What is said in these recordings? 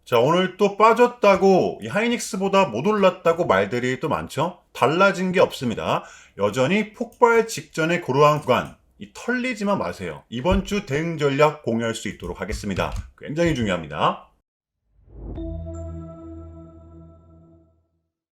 자, 오늘 또 빠졌다고, 이 하이닉스보다 못 올랐다고 말들이 또 많죠? 달라진 게 없습니다. 여전히 폭발 직전의 고루한 구간, 이 털리지만 마세요. 이번 주 대응 전략 공유할 수 있도록 하겠습니다. 굉장히 중요합니다.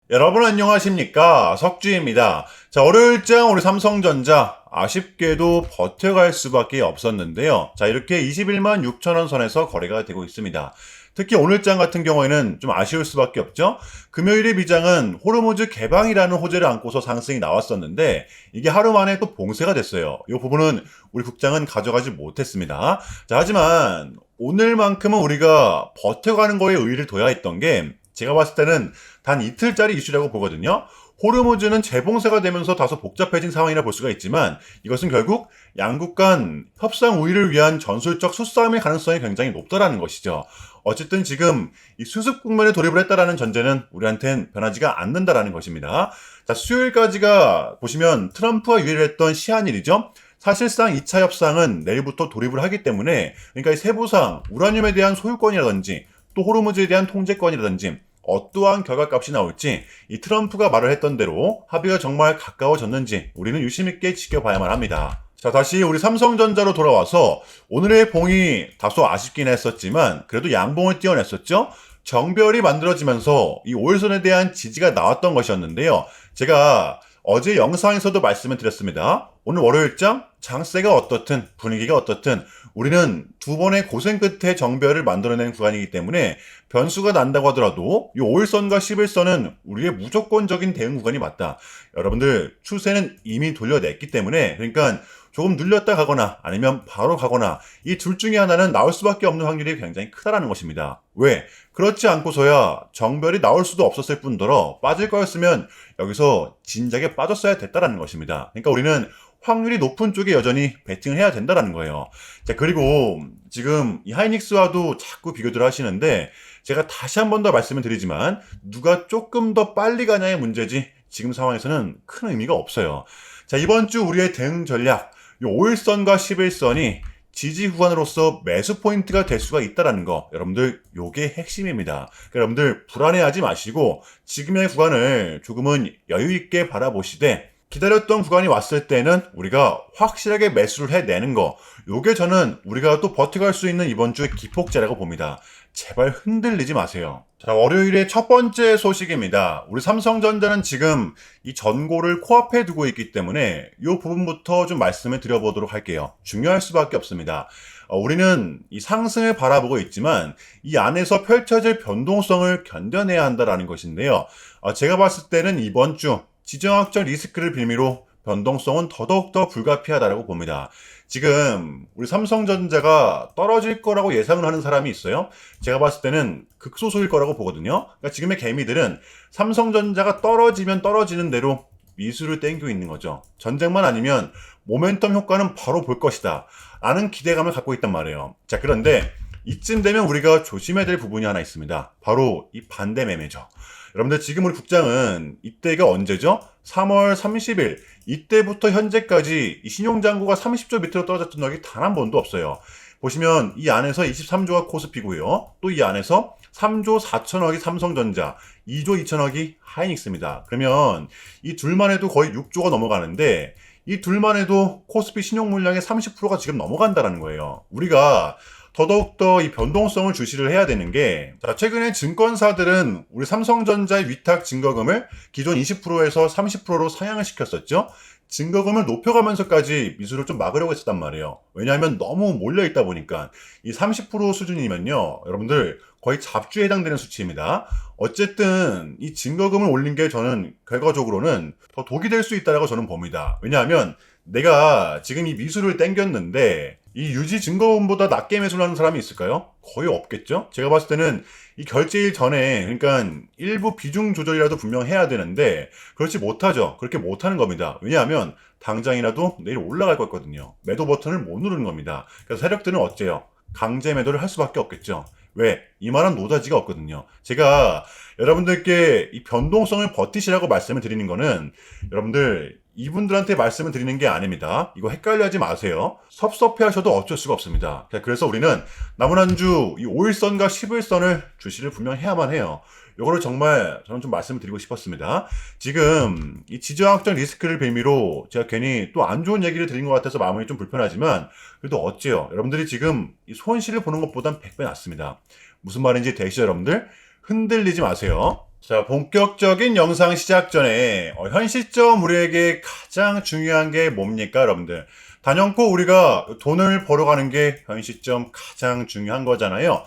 여러분 안녕하십니까? 석주입니다. 자, 월요일장 우리 삼성전자 아쉽게도 버텨갈 수밖에 없었는데요. 자, 이렇게 21만 6천원 선에서 거래가 되고 있습니다. 특히 오늘장 같은 경우에는 좀 아쉬울 수밖에 없죠. 금요일의 미장은 호르무즈 개방이라는 호재를 안고서 상승이 나왔었는데 이게 하루 만에 또 봉쇄가 됐어요. 이 부분은 우리 국장은 가져가지 못했습니다. 자, 하지만 오늘만큼은 우리가 버텨가는 거에 의의를 둬야 했던 게 제가 봤을 때는 단 이틀짜리 이슈라고 보거든요. 호르무즈는 재봉쇄가 되면서 다소 복잡해진 상황이라 볼 수가 있지만 이것은 결국 양국 간 협상 우위를 위한 전술적 수싸움의 가능성이 굉장히 높다라는 것이죠. 어쨌든 지금 이 수습 국면에 돌입을 했다라는 전제는 우리한텐 변하지가 않는다라는 것입니다. 자, 수요일까지가 보시면 트럼프와 유예했던 시한일이죠. 사실상 2차 협상은 내일부터 돌입을 하기 때문에 그러니까 이 세부상 우라늄에 대한 소유권이라든지 또 호르무즈에 대한 통제권이라든지 어떠한 결과값이 나올지 이 트럼프가 말을 했던 대로 합의가 정말 가까워졌는지 우리는 유심 있게 지켜봐야만 합니다. 자, 다시 우리 삼성전자로 돌아와서 오늘의 봉이 다소 아쉽긴 했었지만 그래도 양봉을 띄워냈었죠. 정별이 만들어지면서 이 5일선에 대한 지지가 나왔던 것이었는데요. 제가 어제 영상에서도 말씀을 드렸습니다. 오늘 월요일장 장세가 어떻든 분위기가 어떻든 우리는 두 번의 고생 끝에 정별을 만들어낸 구간이기 때문에 변수가 난다고 하더라도 이 5일선과 11선은 우리의 무조건적인 대응 구간이 맞다. 여러분들 추세는 이미 돌려냈기 때문에 그러니까 조금 눌렸다 가거나 아니면 바로 가거나 이 둘 중에 하나는 나올 수밖에 없는 확률이 굉장히 크다라는 것입니다. 왜? 그렇지 않고서야 정별이 나올 수도 없었을 뿐더러 빠질 거였으면 여기서 진작에 빠졌어야 됐다라는 것입니다. 그러니까 우리는 확률이 높은 쪽에 여전히 베팅을 해야 된다라는 거예요. 자, 그리고 지금 이 하이닉스와도 자꾸 비교들 하시는데 제가 다시 한 번 더 말씀을 드리지만 누가 조금 더 빨리 가냐의 문제지 지금 상황에서는 큰 의미가 없어요. 자, 이번 주 우리의 대응 전략 이 5일선과 11선이 지지 구간으로서 매수 포인트가 될 수가 있다는 거 여러분들 요게 핵심입니다. 그러니까 여러분들 불안해하지 마시고 지금의 구간을 조금은 여유 있게 바라보시되 기다렸던 구간이 왔을 때는 우리가 확실하게 매수를 해내는 거 요게 저는 우리가 또 버텨갈 수 있는 이번 주의 기폭제라고 봅니다. 제발 흔들리지 마세요. 자, 월요일의 첫 번째 소식입니다. 우리 삼성전자는 지금 이 전고를 코앞에 두고 있기 때문에 이 부분부터 좀 말씀을 드려보도록 할게요. 중요할 수밖에 없습니다. 우리는 이 상승을 바라보고 있지만 이 안에서 펼쳐질 변동성을 견뎌내야 한다는 것인데요. 제가 봤을 때는 이번 주 지정학적 리스크를 빌미로 변동성은 더더욱더 불가피하다고 봅니다. 지금 우리 삼성전자가 떨어질 거라고 예상을 하는 사람이 있어요. 제가 봤을 때는 극소수일 거라고 보거든요. 그러니까 지금의 개미들은 삼성전자가 떨어지면 떨어지는 대로 미수를 땡기고 있는 거죠. 전쟁만 아니면 모멘텀 효과는 바로 볼 것이다 라는 기대감을 갖고 있단 말이에요. 자, 그런데 이쯤 되면 우리가 조심해야 될 부분이 하나 있습니다. 바로 이 반대 매매죠. 여러분들 지금 우리 국장은 이때가 언제죠? 3월 30일 이때부터 현재까지 이 신용잔고가 30조 밑으로 떨어졌던 적이 단 한 번도 없어요. 보시면 이 안에서 23조가 코스피고요. 또 이 안에서 3조 4천억이 삼성전자, 2조 2천억이 하이닉스입니다. 그러면 이 둘만 해도 거의 6조가 넘어가는데 이 둘만 해도 코스피 신용 물량의 30%가 지금 넘어간다는 거예요. 우리가 더더욱더 이 변동성을 주시를 해야 되는 게, 자, 최근에 증권사들은 우리 삼성전자의 위탁 증거금을 기존 20%에서 30%로 상향을 시켰었죠. 증거금을 높여가면서까지 미수를 좀 막으려고 했었단 말이에요. 왜냐하면 너무 몰려있다 보니까 이 30% 수준이면요, 여러분들 거의 잡주에 해당되는 수치입니다. 어쨌든 이 증거금을 올린 게 저는 결과적으로는 더 독이 될 수 있다고 저는 봅니다. 왜냐하면 내가 지금 이 미수를 땡겼는데 이 유지 증거금보다 낮게 매수를 하는 사람이 있을까요? 거의 없겠죠? 제가 봤을 때는 이 결제일 전에 그러니까 일부 비중 조절이라도 분명 해야 되는데 그렇지 못하죠. 그렇게 못하는 겁니다. 왜냐하면 당장이라도 내일 올라갈 거거든요. 매도 버튼을 못 누르는 겁니다. 그래서 세력들은 어째요? 강제 매도를 할 수밖에 없겠죠. 왜? 이만한 노다지가 없거든요. 제가 여러분들께 이 변동성을 버티시라고 말씀을 드리는 거는 여러분들 이분들한테 말씀을 드리는 게 아닙니다. 이거 헷갈려하지 마세요. 섭섭해 하셔도 어쩔 수가 없습니다. 그래서 우리는 남은 한 주 이 5일선과 10일선을 주시를 분명 해야만 해요. 요거를 정말 저는 좀 말씀을 드리고 싶었습니다. 지금 이 지정학적 리스크를 빌미로 제가 괜히 또 안 좋은 얘기를 드린 것 같아서 마음이 좀 불편하지만 그래도 어째요. 여러분들이 지금 이 손실을 보는 것보단 100배 낫습니다. 무슨 말인지 되시죠, 여러분들? 흔들리지 마세요. 자, 본격적인 영상 시작 전에 현 시점 우리에게 가장 중요한 게 뭡니까, 여러분들? 단연코 우리가 돈을 벌어가는 게 현 시점 가장 중요한 거잖아요.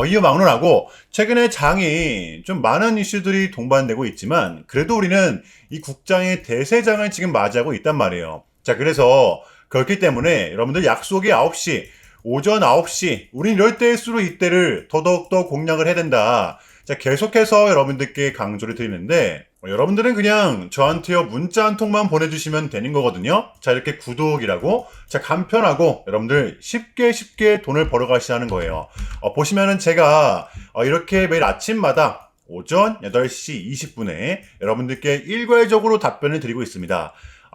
이유 막론하고 최근에 장이 좀 많은 이슈들이 동반되고 있지만 그래도 우리는 이 국장의 대세장을 지금 맞이하고 있단 말이에요. 자, 그래서 그렇기 때문에 여러분들 약속이 9시, 오전 9시, 우린 이럴 때일수록 이때를 더더욱더 공략을 해야 된다. 자, 계속해서 여러분들께 강조를 드리는데 여러분들은 그냥 저한테요 문자 한 통만 보내주시면 되는 거거든요. 자, 이렇게 구독이라고 자 간편하고 여러분들 쉽게 돈을 벌어가시라는 거예요. 보시면은 제가 이렇게 매일 아침마다 오전 8시 20분에 여러분들께 일괄적으로 답변을 드리고 있습니다.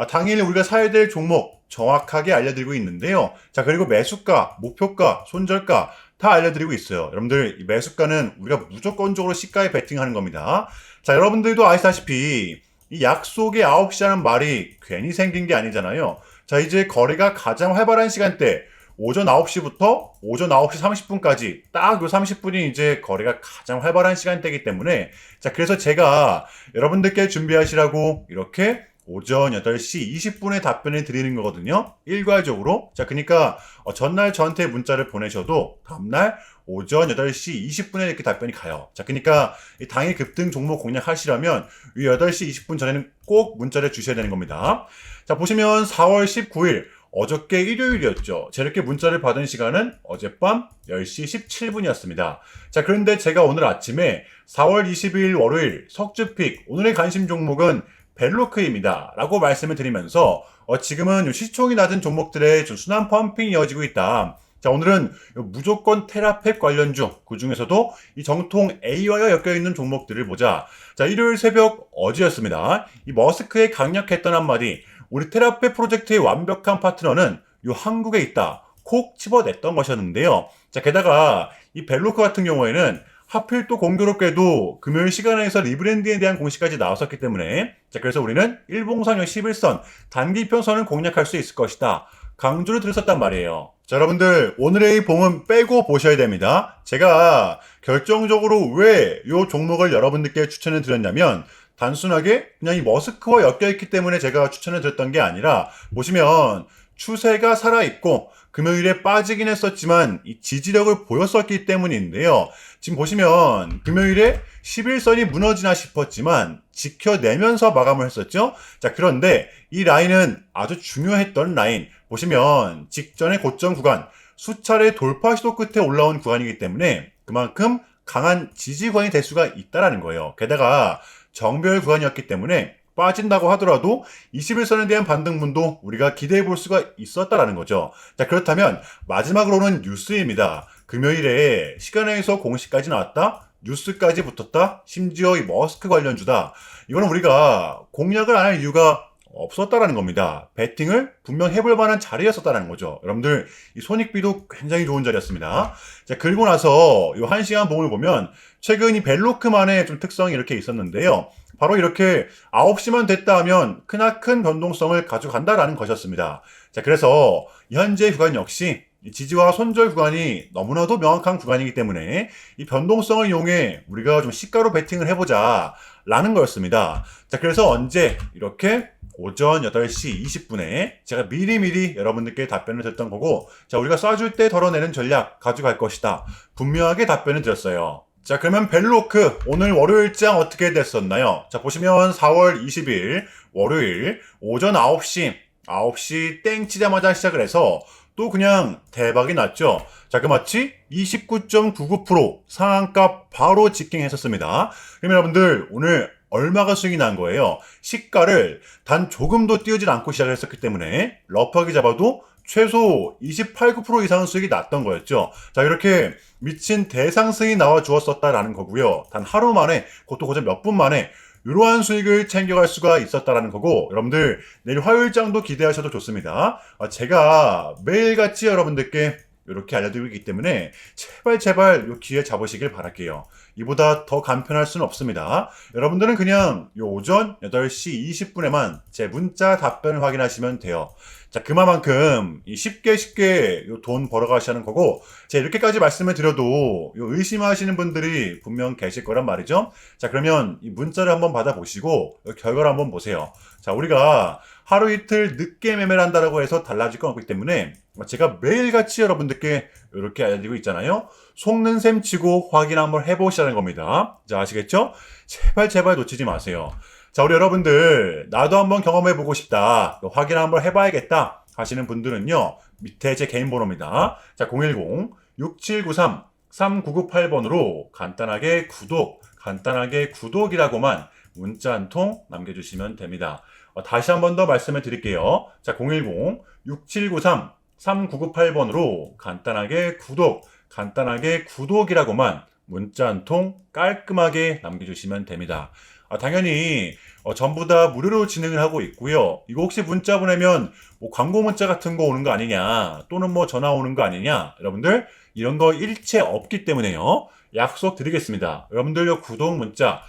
당일 우리가 사야 될 종목 정확하게 알려드리고 있는데요. 자, 그리고 매수가, 목표가, 손절가 다 알려드리고 있어요. 여러분들 매수가는 우리가 무조건적으로 시가에 베팅하는 겁니다. 자, 여러분들도 아시다시피 이 약속의 9시라는 말이 괜히 생긴 게 아니잖아요. 자, 이제 거래가 가장 활발한 시간대 오전 9시부터 오전 9시 30분까지 딱 요 30분이 이제 거래가 가장 활발한 시간대이기 때문에 자, 그래서 제가 여러분들께 준비하시라고 이렇게 오전 8시 20분에 답변을 드리는 거거든요. 일괄적으로. 자, 그러니까 전날 저한테 문자를 보내셔도 다음날 오전 8시 20분에 이렇게 답변이 가요. 자, 그러니까 이 당일 급등 종목 공략하시려면 이 8시 20분 전에는 꼭 문자를 주셔야 되는 겁니다. 자, 보시면 4월 19일 어저께 일요일이었죠. 제가 이렇게 문자를 받은 시간은 어젯밤 10시 17분이었습니다. 자, 그런데 제가 오늘 아침에 4월 20일 월요일 석주픽 오늘의 관심 종목은 벨로크입니다. 라고 말씀을 드리면서 지금은 시총이 낮은 종목들의 순환 펌핑이 이어지고 있다. 자, 오늘은 무조건 테라팩 관련주, 그 중에서도 이 정통 A와요 엮여있는 종목들을 보자. 자, 일요일 새벽 어제였습니다. 이 머스크에 강력했던 한마디, 우리 테라팩 프로젝트의 완벽한 파트너는 이 한국에 있다. 콕 집어냈던 것이었는데요. 자, 게다가 이 벨로크 같은 경우에는 하필 또 공교롭게도 금요일 시간에서 리브랜딩에 대한 공시까지 나왔었기 때문에 자, 그래서 우리는 일봉상 11선 단기 편선을 공략할 수 있을 것이다. 강조를 드렸었단 말이에요. 자, 여러분들 오늘의 이 봉은 빼고 보셔야 됩니다. 제가 결정적으로 왜 이 종목을 여러분들께 추천을 드렸냐면 단순하게 그냥 이 머스크와 엮여있기 때문에 제가 추천을 드렸던 게 아니라 보시면 추세가 살아있고 금요일에 빠지긴 했었지만 이 지지력을 보였었기 때문인데요. 지금 보시면 금요일에 11선이 무너지나 싶었지만 지켜내면서 마감을 했었죠. 자, 그런데 이 라인은 아주 중요했던 라인. 보시면 직전의 고점 구간 수차례 돌파 시도 끝에 올라온 구간이기 때문에 그만큼 강한 지지 구간이 될 수가 있다라는 거예요. 게다가 정배열 구간이었기 때문에 빠진다고 하더라도 21선에 대한 반등분도 우리가 기대해 볼 수가 있었다라는 거죠. 자, 그렇다면 마지막으로는 뉴스입니다. 금요일에 시간에서 공시까지 나왔다. 뉴스까지 붙었다. 심지어 이 머스크 관련주다. 이거는 우리가 공략을 안 할 이유가 없었다라는 겁니다. 배팅을 분명 해볼 만한 자리였었다는 거죠. 여러분들 이 손익비도 굉장히 좋은 자리였습니다. 자, 그리고 나서 이 1시간 봉을 보면 최근 이 벨로크만의 좀 특성이 이렇게 있었는데요. 바로 이렇게 9시만 됐다 하면 크나큰 변동성을 가져간다라는 것이었습니다. 자, 그래서 현재 구간 역시 지지와 손절 구간이 너무나도 명확한 구간이기 때문에 이 변동성을 이용해 우리가 좀 시가로 베팅을 해보자 라는 거였습니다. 자, 그래서 언제 이렇게 오전 8시 20분에 제가 미리미리 여러분들께 답변을 드렸던 거고 자, 우리가 쏴줄 때 덜어내는 전략 가져갈 것이다. 분명하게 답변을 드렸어요. 자, 그러면 벨로크 오늘 월요일장 어떻게 됐었나요? 자, 보시면 4월 20일 월요일 오전 9시 땡 치자마자 시작을 해서 또 그냥 대박이 났죠. 자, 그 마치 29.99% 상한가 바로 직행했었습니다. 그러면 여러분들 오늘 얼마가 수익이 난 거예요? 시가를 단 조금도 띄우질 않고 시작을 했었기 때문에 러프하게 잡아도 최소 28, 9% 이상은 수익이 났던 거였죠. 자, 이렇게 미친 대상승이 나와 주었었다라는 거고요. 단 하루 만에, 그것도 고작 몇 분 만에 이러한 수익을 챙겨갈 수가 있었다라는 거고, 여러분들 내일 화요일장도 기대하셔도 좋습니다. 제가 매일같이 여러분들께 이렇게 알려드리고 있기 때문에 제발 요 기회 잡으시길 바랄게요. 이보다 더 간편할 수는 없습니다. 여러분들은 그냥 요 오전 8시 20분에만 제 문자 답변을 확인하시면 돼요. 자, 그만큼 쉽게 돈 벌어가시는 거고, 제가 이렇게까지 말씀을 드려도 의심하시는 분들이 분명 계실 거란 말이죠. 자, 그러면 이 문자를 한번 받아보시고 결과를 한번 보세요. 자, 우리가 하루 이틀 늦게 매매를 한다고 해서 달라질 건 없기 때문에 제가 매일같이 여러분들께 이렇게 알려드리고 있잖아요. 속는 셈 치고 확인 한번 해보시라는 겁니다. 자, 아시겠죠? 제발 놓치지 마세요. 자, 우리 여러분들 나도 한번 경험해보고 싶다, 확인 한번 해봐야겠다 하시는 분들은요, 밑에 제 개인 번호입니다. 자, 010-6793-3998번으로 간단하게 구독이라고만 문자 한 통 남겨주시면 됩니다. 다시 한 번 더 말씀을 드릴게요. 자, 010-6793-3998번으로 간단하게 구독이라고만 문자 한 통 깔끔하게 남겨주시면 됩니다. 당연히 전부 다 무료로 진행을 하고 있고요. 이거 혹시 문자 보내면 뭐 광고 문자 같은 거 오는 거 아니냐, 또는 뭐 전화 오는 거 아니냐, 여러분들 이런 거 일체 없기 때문에요. 약속 드리겠습니다. 여러분들 요 구독 문자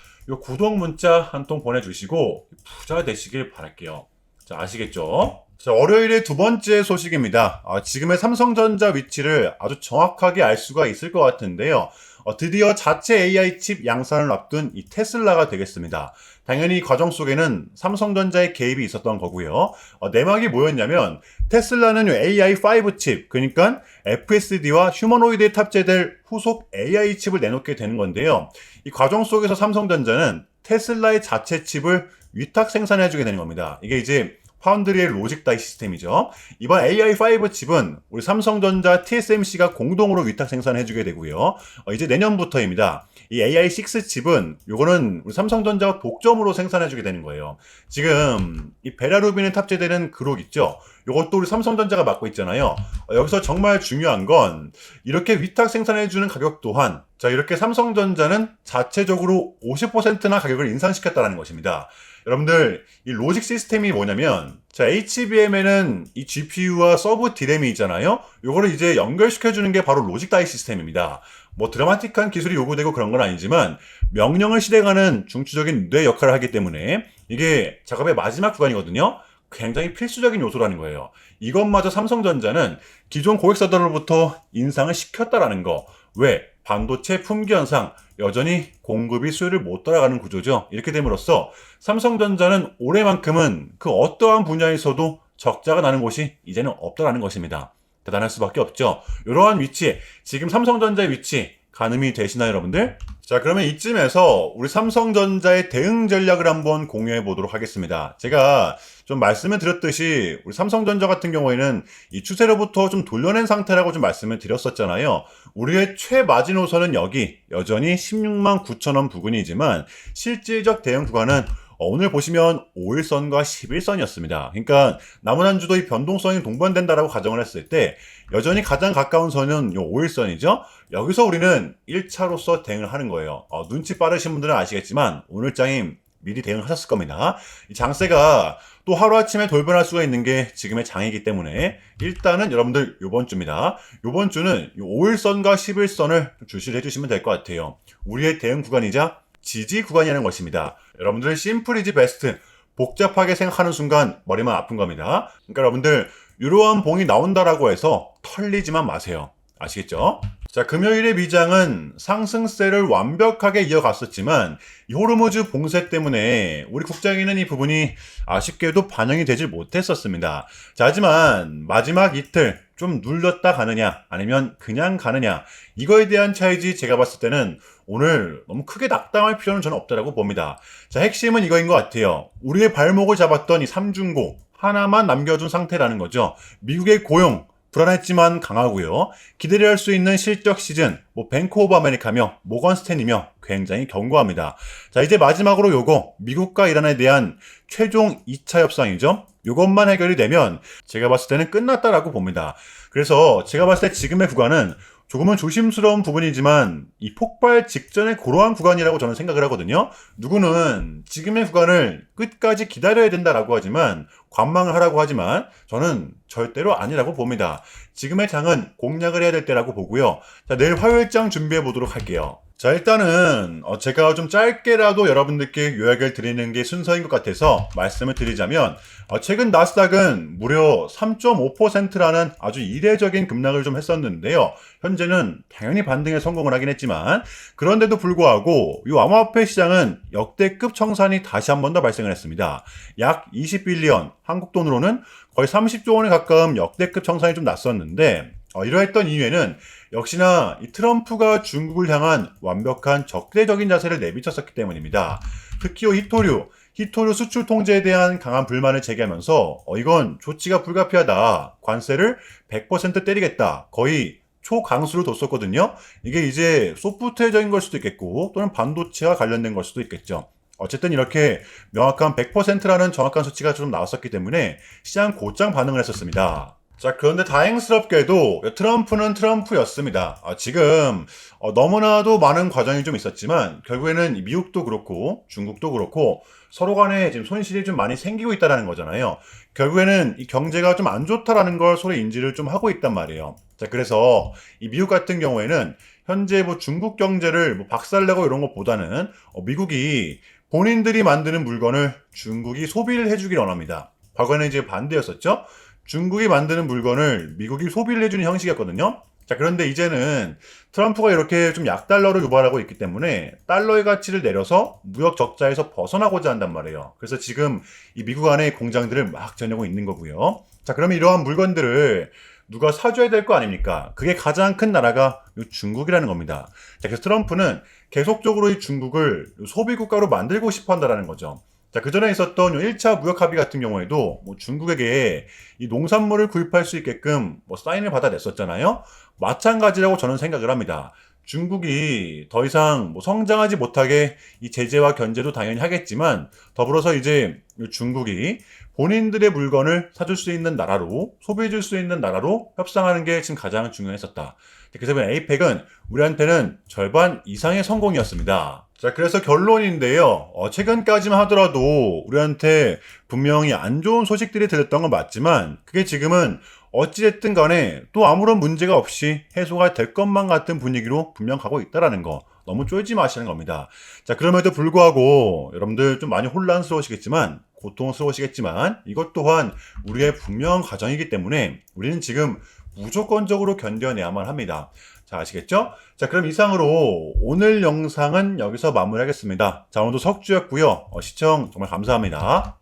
한 통 보내주시고 부자 되시길 바랄게요. 자, 아시겠죠? 자, 월요일의 두 번째 소식입니다. 지금의 삼성전자 위치를 아주 정확하게 알 수가 있을 것 같은데요. 드디어 자체 AI 칩 양산을 앞둔 이 테슬라가 되겠습니다. 당연히 이 과정 속에는 삼성전자의 개입이 있었던 거고요. 내막이 뭐였냐면, 테슬라는 AI5 칩, 그러니까 FSD와 휴머노이드에 탑재될 후속 AI 칩을 내놓게 되는 건데요. 이 과정 속에서 삼성전자는 테슬라의 자체 칩을 위탁 생산해주게 되는 겁니다. 이게 이제 파운드리의 로직 다이 시스템이죠. 이번 AI5 칩은 우리 삼성전자 TSMC가 공동으로 위탁 생산해주게 되고요. 이제 내년부터입니다. 이 AI6 칩은 요거는 우리 삼성전자가 독점으로 생산해주게 되는 거예요. 지금 이 베라루빈에 탑재되는 그룹 있죠. 요것도 우리 삼성전자가 맡고 있잖아요. 여기서 정말 중요한 건 이렇게 위탁 생산해주는 가격 또한, 자, 이렇게 삼성전자는 자체적으로 50%나 가격을 인상시켰다는 것입니다. 여러분들 이 로직 시스템이 뭐냐면, 자, HBM에는 이 GPU와 서브 D램이 있잖아요. 요거를 이제 연결시켜주는 게 바로 로직 다이 시스템입니다. 뭐 드라마틱한 기술이 요구되고 그런 건 아니지만 명령을 실행하는 중추적인 뇌 역할을 하기 때문에 이게 작업의 마지막 구간이거든요. 굉장히 필수적인 요소라는 거예요. 이것마저 삼성전자는 기존 고객사들로부터 인상을 시켰다라는 거. 왜? 반도체 품귀 현상, 여전히 공급이 수요를 못 따라가는 구조죠. 이렇게 됨으로써 삼성전자는 올해만큼은 그 어떠한 분야에서도 적자가 나는 곳이 이제는 없다라는 것입니다. 대단할 수밖에 없죠. 이러한 위치, 지금 삼성전자의 위치 가늠이 되시나요, 여러분들? 자, 그러면 이쯤에서 우리 삼성전자의 대응 전략을 한번 공유해 보도록 하겠습니다. 제가 좀 말씀을 드렸듯이 우리 삼성전자 같은 경우에는 이 추세로부터 좀 돌려낸 상태라고 좀 말씀을 드렸었잖아요. 우리의 최마지노선은 여기 여전히 16만 9천 원 부근이지만 실질적 대응 구간은 오늘 보시면 5일선과 11선이었습니다. 그러니까 남은 한 주도 이 변동성이 동반된다라고 가정을 했을 때 여전히 가장 가까운 선은 요 5일선이죠. 여기서 우리는 1차로서 대응을 하는 거예요. 눈치 빠르신 분들은 아시겠지만 오늘 장이 미리 대응하셨을 겁니다. 이 장세가 또 하루아침에 돌변할 수가 있는 게 지금의 장이기 때문에 일단은 여러분들 요번 주입니다. 요번 주는 5일선과 11선을 주시를 해주시면 될 것 같아요. 우리의 대응 구간이자 지지 구간이라는 것입니다. 여러분들 심플이지 베스트, 복잡하게 생각하는 순간 머리만 아픈 겁니다. 그러니까 여러분들 이러한 봉이 나온다라고 해서 털리지만 마세요. 아시겠죠? 자, 금요일의 미장은 상승세를 완벽하게 이어갔었지만 이 호르무즈 봉쇄 때문에 우리 국장에는 이 부분이 아쉽게도 반영이 되질 못했었습니다. 자, 하지만 마지막 이틀 좀 눌렸다 가느냐 아니면 그냥 가느냐, 이거에 대한 차이지 제가 봤을 때는 오늘 너무 크게 낙담할 필요는 저는 없다라고 봅니다. 자, 핵심은 이거인 것 같아요. 우리의 발목을 잡았던 이 삼중고 하나만 남겨둔 상태라는 거죠. 미국의 고용 불안했지만 강하고요. 기대를 할 수 있는 실적 시즌, 뱅크 오브 아메리카며 모건 스탠이며 굉장히 견고합니다. 자, 이제 마지막으로 요거 미국과 이란에 대한 최종 2차 협상이죠. 요것만 해결이 되면 제가 봤을 때는 끝났다라고 봅니다. 그래서 제가 봤을 때 지금의 구간은 조금은 조심스러운 부분이지만 이 폭발 직전의 고러한 구간이라고 저는 생각을 하거든요. 누구는 지금의 구간을 끝까지 기다려야 된다라고 하지만 관망을 하라고 하지만 저는 절대로 아니라고 봅니다. 지금의 장은 공략을 해야 될 때라고 보고요. 자, 내일 화요일장 준비해 보도록 할게요. 자, 일단은 제가 좀 짧게라도 여러분들께 요약을 드리는 게 순서인 것 같아서 말씀을 드리자면 최근 나스닥은 무려 3.5%라는 아주 이례적인 급락을 좀 했었는데요. 현재는 당연히 반등에 성공을 하긴 했지만 그런데도 불구하고 이 암호화폐 시장은 역대급 청산이 다시 한 번 더 발생을 했습니다. 약 21년 한국 돈으로는 거의 30조 원에 가까운 역대급 청산이 좀 났었는데 이러했던 이유에는 역시나 이 트럼프가 중국을 향한 완벽한 적대적인 자세를 내비쳤었기 때문입니다. 특히 히토류 수출 통제에 대한 강한 불만을 제기하면서 이건 조치가 불가피하다. 관세를 100% 때리겠다. 거의 초강수를 뒀었거든요. 이게 이제 소프트웨어적인 걸 수도 있겠고 또는 반도체와 관련된 걸 수도 있겠죠. 어쨌든 이렇게 명확한 100%라는 정확한 수치가 좀 나왔었기 때문에 시장 곧장 반응을 했었습니다. 자, 그런데 다행스럽게도 트럼프는 트럼프였습니다. 지금 너무나도 많은 과정이 좀 있었지만 결국에는 미국도 그렇고 중국도 그렇고 서로 간에 지금 손실이 좀 많이 생기고 있다는 거잖아요. 결국에는 이 경제가 좀 안 좋다라는 걸 서로 인지를 좀 하고 있단 말이에요. 자, 그래서 이 미국 같은 경우에는 현재 뭐 중국 경제를 뭐 박살내고 이런 것보다는 미국이 본인들이 만드는 물건을 중국이 소비를 해주길 원합니다. 과거에는 이제 반대였었죠. 중국이 만드는 물건을 미국이 소비를 해주는 형식이었거든요. 자, 그런데 이제는 트럼프가 이렇게 좀 약달러를 유발하고 있기 때문에 달러의 가치를 내려서 무역 적자에서 벗어나고자 한단 말이에요. 그래서 지금 이 미국 안에 공장들을 막 지어내고 있는 거고요. 자, 그러면 이러한 물건들을 누가 사줘야 될 거 아닙니까? 그게 가장 큰 나라가 중국이라는 겁니다. 자, 그래서 트럼프는 계속적으로 이 중국을 소비국가로 만들고 싶어 한다는 거죠. 자, 그 전에 있었던 1차 무역 합의 같은 경우에도 중국에게 이 농산물을 구입할 수 있게끔 사인을 받아냈었잖아요. 마찬가지라고 저는 생각을 합니다. 중국이 더 이상 성장하지 못하게 이 제재와 견제도 당연히 하겠지만 더불어서 이제 중국이 본인들의 물건을 사줄 수 있는 나라로 소비해 줄 수 있는 나라로 협상하는 게 지금 가장 중요했었다. 그래서 에이펙은 우리한테는 절반 이상의 성공이었습니다. 자, 그래서 결론인데요. 최근까지만 하더라도 우리한테 분명히 안 좋은 소식들이 들렸던 건 맞지만 그게 지금은 어찌됐든 간에 또 아무런 문제가 없이 해소가 될 것만 같은 분위기로 분명 가고 있다라는 거. 너무 쫄지 마시는 겁니다. 자, 그럼에도 불구하고 여러분들 좀 많이 혼란스러우시겠지만 고통스러우시겠지만 이것 또한 우리의 분명한 과정이기 때문에 우리는 지금 무조건적으로 견뎌내야만 합니다. 자, 아시겠죠? 자, 그럼 이상으로 오늘 영상은 여기서 마무리하겠습니다. 자, 오늘도 석주였고요. 시청 정말 감사합니다.